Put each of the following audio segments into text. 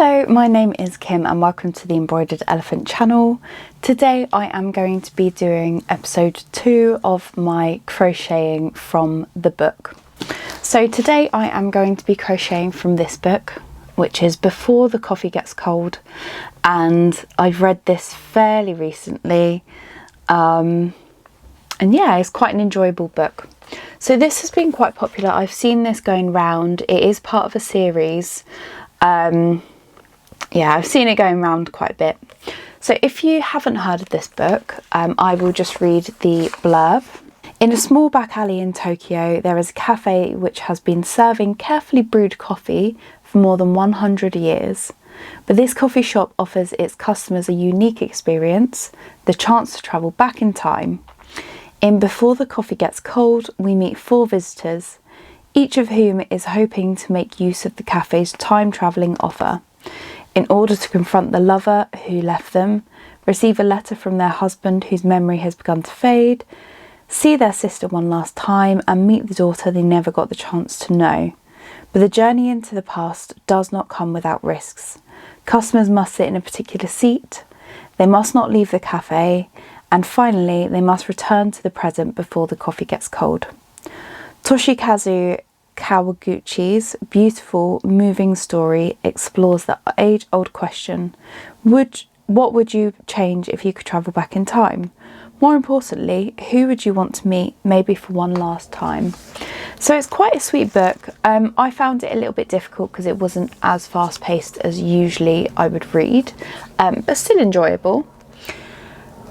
Hello, my name is Kim and welcome to the Embroidered Elephant channel. Today I am going to be doing episode 2 of my crocheting from the book. So today I am going to be crocheting from this book, which is Before the Coffee Gets Cold, and I've read this fairly recently, and yeah, it's quite an enjoyable book. So this has been quite popular. I've seen this going round. It is part of a series. Yeah, I've seen it going around quite a bit. So if you haven't heard of this book, I will just read the blurb. In a small back alley in Tokyo, there is a cafe which has been serving carefully brewed coffee for more than 100 years. But this coffee shop offers its customers a unique experience, the chance to travel back in time. In Before the Coffee Gets Cold, we meet 4 visitors, each of whom is hoping to make use of the cafe's time-travelling offer, in order to confront the lover who left them, receive a letter from their husband whose memory has begun to fade, see their sister one last time, and meet the daughter they never got the chance to know. But the journey into the past does not come without risks. Customers must sit in a particular seat, they must not leave the cafe, and finally they must return to the present before the coffee gets cold. Toshikazu Kawaguchi's beautiful, moving story explores the age-old question, what would you change if you could travel back in time? More importantly, who would you want to meet, maybe for one last time? So it's quite a sweet book. I found it a little bit difficult because it wasn't as fast-paced as usually I would read, but still enjoyable.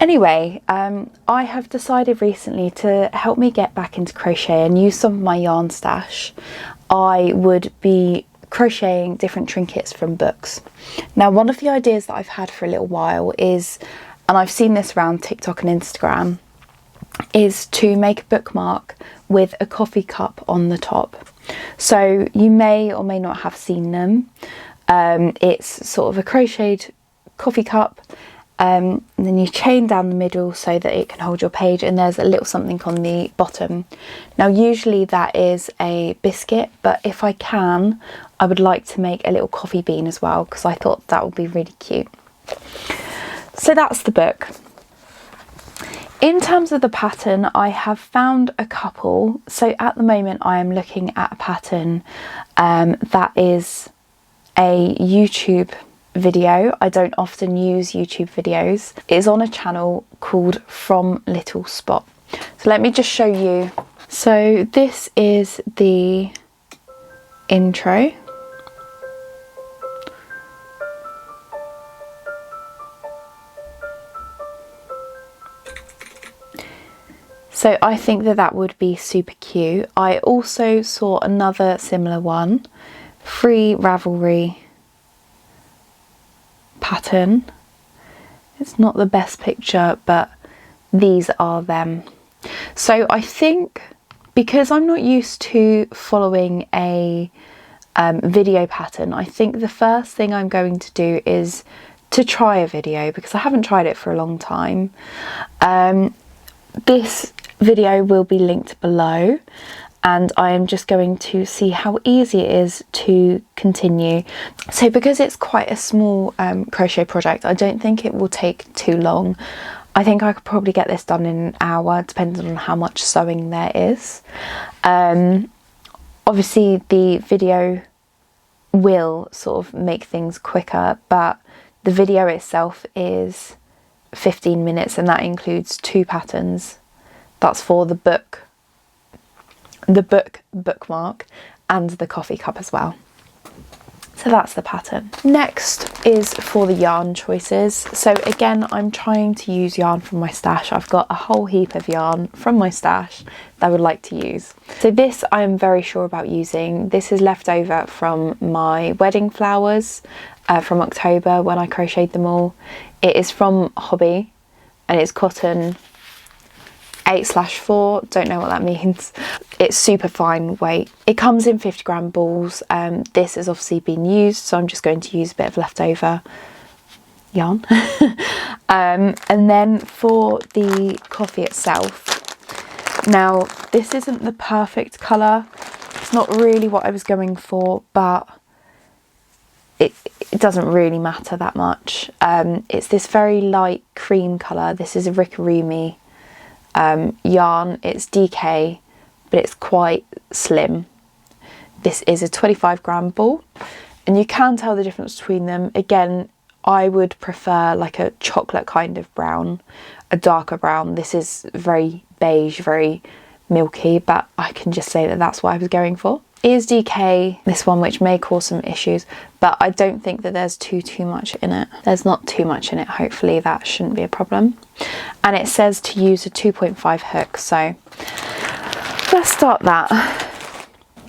Anyway, I have decided recently to help me get back into crochet and use some of my yarn stash. I would be crocheting different trinkets from books. Now, one of the ideas that I've had for a little while is, and I've seen this around TikTok and Instagram, is to make a bookmark with a coffee cup on the top. So you may or may not have seen them. It's sort of a crocheted coffee cup. And then you chain down the middle so that it can hold your page, and there's a little something on the bottom. Now usually that is a biscuit, but if I can, I would like to make a little coffee bean as well, because I thought that would be really cute. So that's the book. In terms of the pattern, I have found a couple. So at the moment I am looking at a pattern that is a YouTube video. I don't often use YouTube videos. It is on a channel called From Little Spot. So let me just show you. So this is the intro. So I think that that would be super cute. I also saw another similar one, Free Ravelry pattern. It's not the best picture, but these are them. So I think, because I'm not used to following a video pattern, I think the first thing I'm going to do is to try a video, because I haven't tried it for a long time. This video will be linked below, and I am just going to see how easy it is to continue. So because it's quite a small crochet project, I don't think it will take too long. I think I could probably get this done in an hour, depending on how much sewing there is. Obviously the video will sort of make things quicker, but the video itself is 15 minutes, and that includes 2 patterns. That's for the bookmark and the coffee cup as well. So that's the pattern. Next is for the yarn choices. So again, I'm trying to use yarn from my stash. I've got a whole heap of yarn from my stash that I would like to use. So this I am very sure about using. This is left over from my wedding flowers from October when I crocheted them all. It is from Hobby and it's cotton 8/4, don't know what that means. It's super fine weight. It comes in 50-gram balls. This has obviously been used, so I'm just going to use a bit of leftover yarn. And then for the coffee itself, now this isn't the perfect colour. It's not really what I was going for, but it doesn't really matter that much. It's this very light cream colour. This is a Rickarumi yarn. It's DK, but it's quite slim. This is a 25-gram ball, and you can tell the difference between them. Again, I would prefer like a chocolate kind of brown, a darker brown. This is very beige, very milky, but I can just say that that's what I was going for. It is DK, this one, which may cause some issues, but I don't think that there's too much in it. There's not too much in it. Hopefully that shouldn't be a problem. And it says to use a 2.5 hook, so let's start that.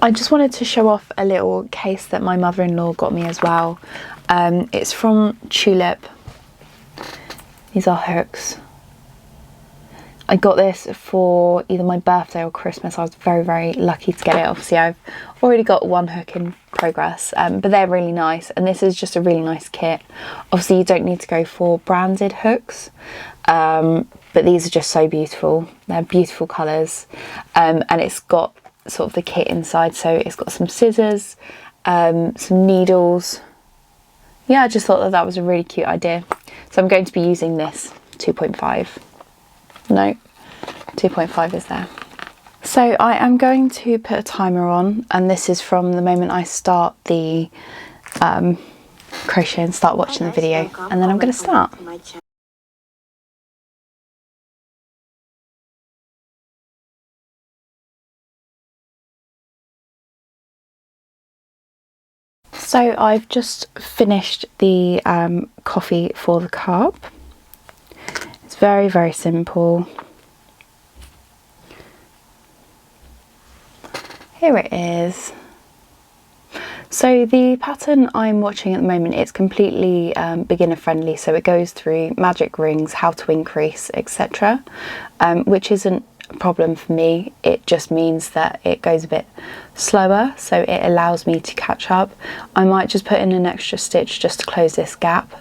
I just wanted to show off a little case that my mother-in-law got me as well. It's from Tulip. These are hooks. I got this for either my birthday or Christmas. I was very lucky to get it. Obviously I've already got one hook in progress, but they're really nice, and this is just a really nice kit. Obviously you don't need to go for branded hooks, but these are just so beautiful. They're beautiful colours, and it's got sort of the kit inside, so it's got some scissors, some needles. Yeah, I just thought that that was a really cute idea. So I'm going to be using this 2.5. No, 2.5 is there. So I am going to put a timer on, and this is from the moment I start the crochet and start watching the video, and then I'm going to start. So I've just finished the coffee for the cup. It's very simple. Here it is. So the pattern I'm watching at the moment, it's completely beginner friendly, so it goes through magic rings, how to increase, etc., which isn't a problem for me. It just means that it goes a bit slower, so it allows me to catch up. I might just put in an extra stitch just to close this gap,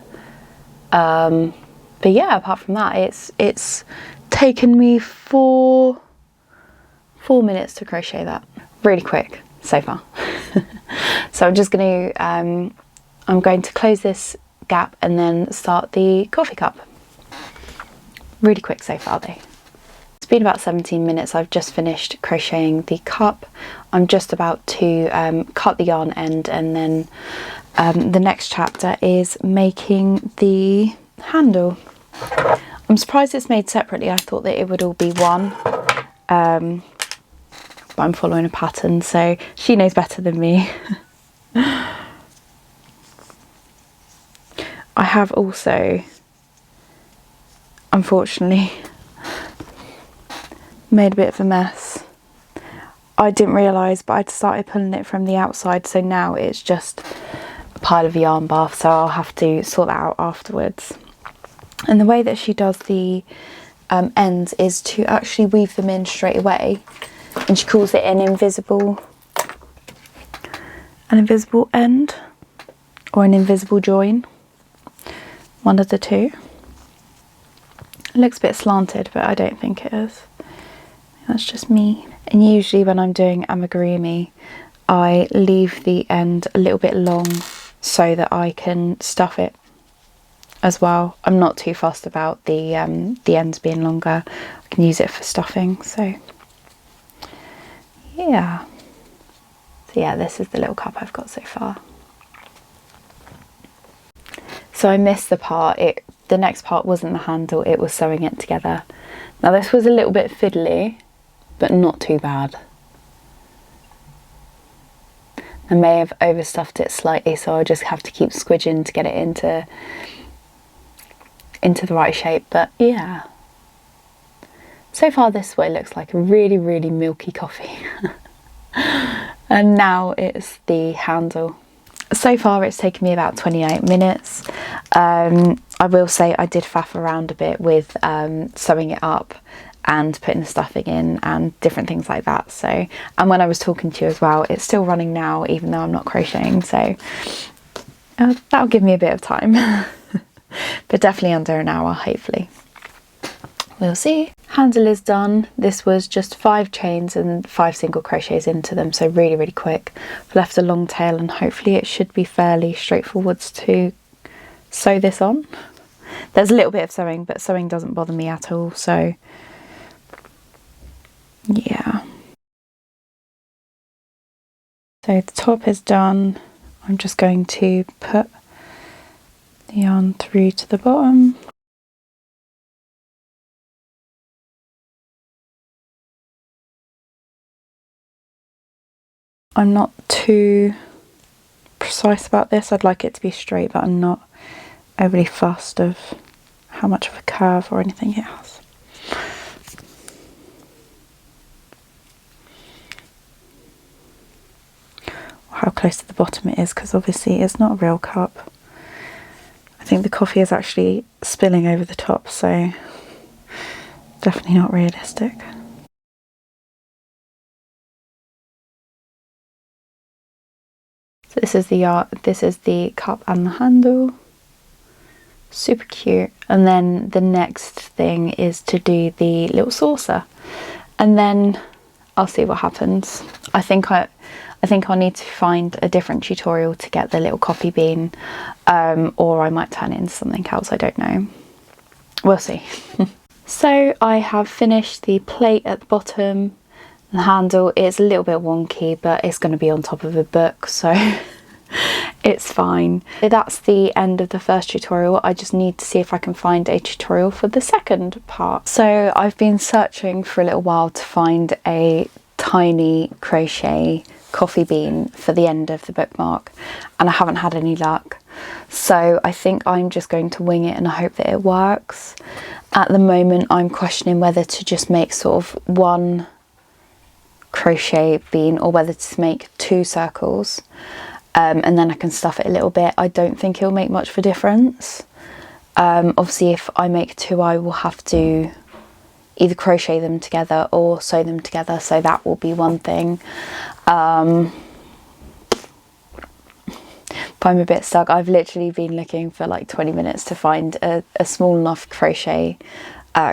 but yeah, apart from that, it's taken me four minutes to crochet that. Really quick so far. So I'm just going to I'm going to close this gap and then start the coffee cup. Really quick so far though. It's been about 17 minutes. I've just finished crocheting the cup. I'm just about to cut the yarn end, and then the next chapter is making the handle. I'm surprised it's made separately. I thought that it would all be one, but I'm following a pattern, so she knows better than me. I have also, unfortunately, made a bit of a mess. I didn't realise, but I'd started pulling it from the outside, so now it's just a pile of yarn bath, so I'll have to sort that out afterwards. And the way that she does the ends is to actually weave them in straight away, and she calls it an invisible end or an invisible join, one of the two. It looks a bit slanted, but I don't think it is. That's just me. And usually when I'm doing amigurumi, I leave the end a little bit long so that I can stuff it as well. I'm not too fussed about the ends being longer. I can use it for stuffing, so yeah. So yeah, this is the little cup I've got so far. So I missed the part, the next part wasn't the handle, it was sewing it together. Now this was a little bit fiddly, but not too bad. I may have overstuffed it slightly, so I'll just have to keep squidging to get it into the right shape, but yeah. So far this way looks like a really milky coffee. And now it's the handle. So far it's taken me about 28 minutes. I will say I did faff around a bit with sewing it up and putting the stuffing in and different things like that. So, and when I was talking to you as well, it's still running now even though I'm not crocheting, so that'll give me a bit of time. But definitely under an hour, hopefully. we'll see. Handle is done. This was just 5 chains and 5 single crochets into them, so really, really quick. I've left a long tail and hopefully it should be fairly straightforward to sew this on. There's a little bit of sewing, but sewing doesn't bother me at all, so yeah. So the top is done. I'm just going to put the yarn through to the bottom. I'm not too precise about this. I'd like it to be straight, but I'm not overly fussed of how much of a curve or anything it has. How close to the bottom it is, because obviously it's not a real cup. I think the coffee is actually spilling over the top, so definitely not realistic. So this is the cup and the handle. Super cute. And then the next thing is to do the little saucer, and then I'll see what happens. I think I'll need to find a different tutorial to get the little coffee bean, or I might turn it into something else, I don't know. We'll see. So I have finished the plate at the bottom. The handle is a little bit wonky, but it's going to be on top of a book, so it's fine. So that's the end of the first tutorial. I just need to see if I can find a tutorial for the second part. So I've been searching for a little while to find a tiny crochet coffee bean for the end of the bookmark, and I haven't had any luck. So I think I'm just going to wing it and I hope that it works. At the moment I'm questioning whether to just make sort of one crochet bean or whether to make 2 circles, and then I can stuff it a little bit. I don't think it'll make much of a difference. Obviously if I make 2 I will have to either crochet them together or sew them together, so that will be one thing. But I'm a bit stuck. I've literally been looking for like 20 minutes to find a small enough crochet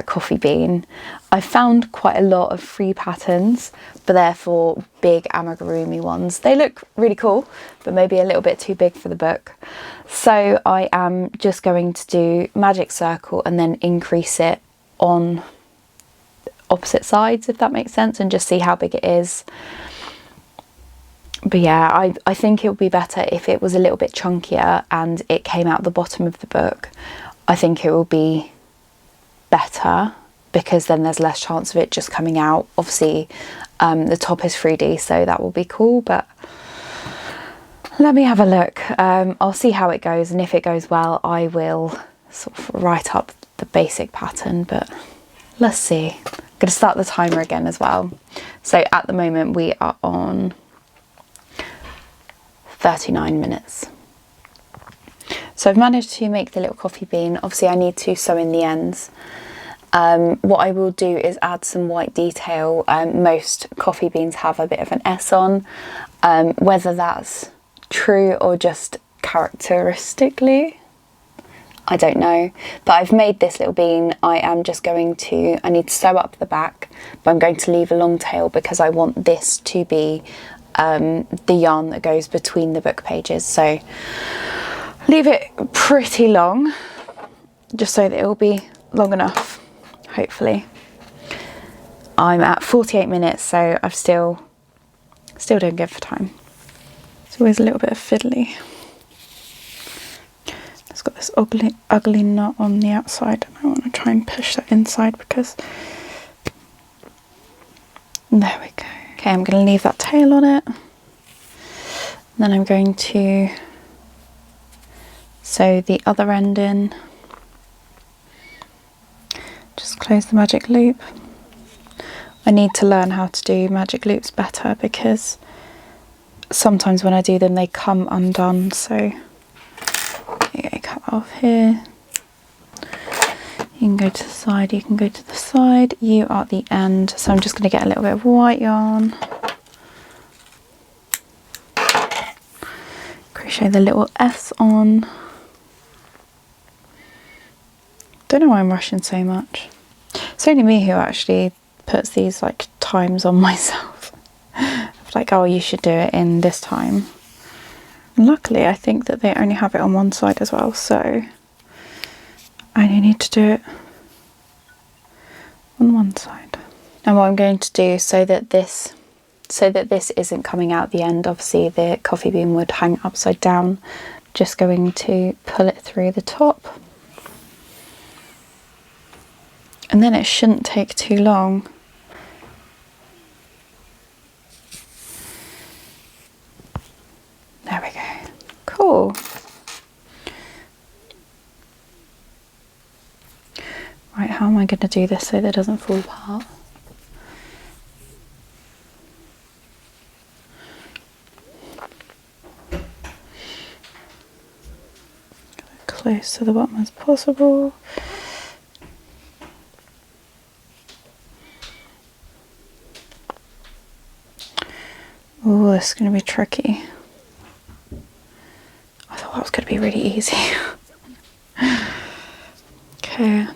coffee bean. I found quite a lot of free patterns, but therefore big amigurumi ones. They look really cool, but maybe a little bit too big for the book. So I am just going to do magic circle and then increase it on opposite sides, if that makes sense, and just see how big it is. But yeah, I think it would be better if it was a little bit chunkier and it came out the bottom of the book. I think it will be better, because then there's less chance of it just coming out. Obviously the top is 3D, so that will be cool, but let me have a look. I'll see how it goes, and if it goes well I will sort of write up the basic pattern, but let's see. I'm going to start the timer again as well. So at the moment we are on 39 minutes. So I've managed to make the little coffee bean. Obviously I need to sew in the ends. What I will do is add some white detail. Most coffee beans have a bit of an S on. Whether that's true or just characteristically, I don't know. But I've made this little bean. I need to sew up the back, but I'm going to leave a long tail because I want this to be the yarn that goes between the book pages. So leave it pretty long, just so that it will be long enough, hopefully. I'm at 48 minutes, so I'm still doing good for time. It's always a little bit of fiddly. It's got this ugly knot on the outside, and I want to try and push that inside because there we go. Okay, I'm going to leave that tail on it. And then I'm going to sew the other end in. Just close the magic loop. I need to learn how to do magic loops better, because sometimes when I do them they come undone. So you go, cut that off here. You can go to the side, you can go to the side, you are at the end. So I'm just going to get a little bit of white yarn, crochet the little S on. Don't know why I'm rushing so much. It's only me who actually puts these like times on myself. Like, oh, you should do it in this time. And luckily, I think that they only have it on one side as well, so I only need to do it on one side. And what I'm going to do so that this isn't coming out the end, obviously the coffee bean would hang upside down, just going to pull it through the top. And then it shouldn't take too long. There we go. Cool. Right, how am I going to do this so that it doesn't fall apart? Close to the bottom as possible. Oh, this is going to be tricky. I thought that was going to be really easy. Okay.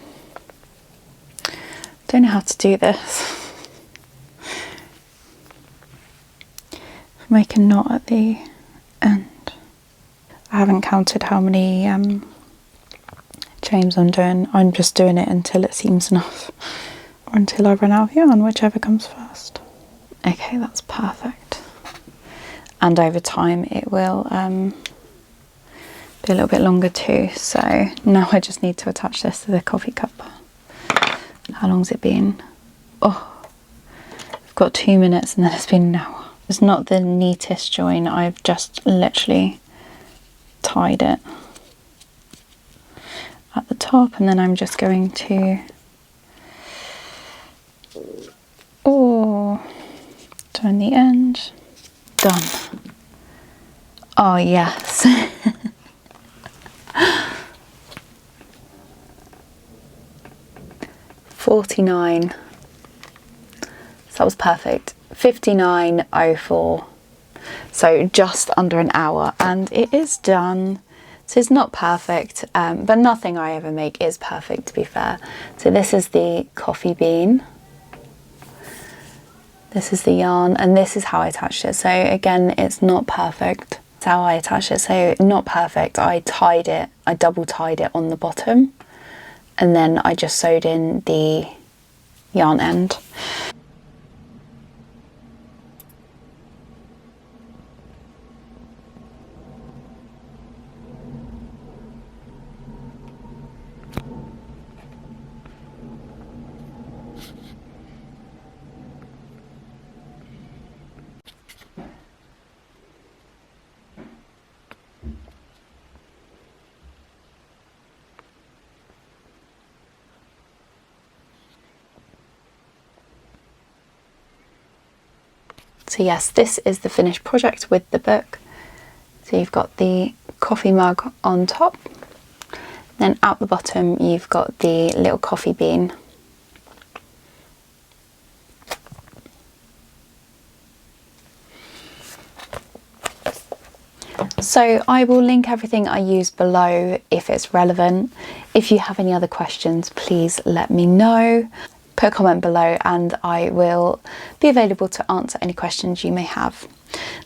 Don't know how to do this. Make a knot at the end. I haven't counted how many chains I'm doing. I'm just doing it until it seems enough, or until I run out of yarn, whichever comes first. Okay, that's perfect. And over time it will be a little bit longer too. So now I just need to attach this to the coffee cup. How long's it been? Oh, I've got 2 minutes and then it's been an hour. It's not the neatest join. I've just literally tied it at the top, and then I'm just going to turn the end. Done. Oh yes. $49. So that was perfect. 59.04. So just under an hour, and it is done. So it's not perfect, but nothing I ever make is perfect, to be fair. So this is the coffee bean. This is the yarn, and this is how I attached it. So again, it's not perfect. That's how I attached it. So not perfect. I tied it, I double tied it on the bottom, and then I just sewed in the yarn end. So yes, this is the finished project with the book. So you've got the coffee mug on top, then out the bottom you've got the little coffee bean. So I will link everything I use below if it's relevant. If you have any other questions, please let me know. Put a comment below and I will be available to answer any questions you may have.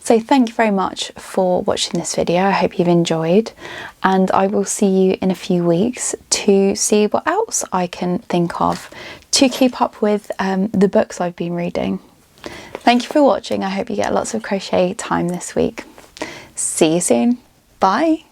So thank you very much for watching this video. I hope you've enjoyed, and I will see you in a few weeks to see what else I can think of to keep up with the books I've been reading. Thank you for watching. I hope you get lots of crochet time this week. See you soon. Bye.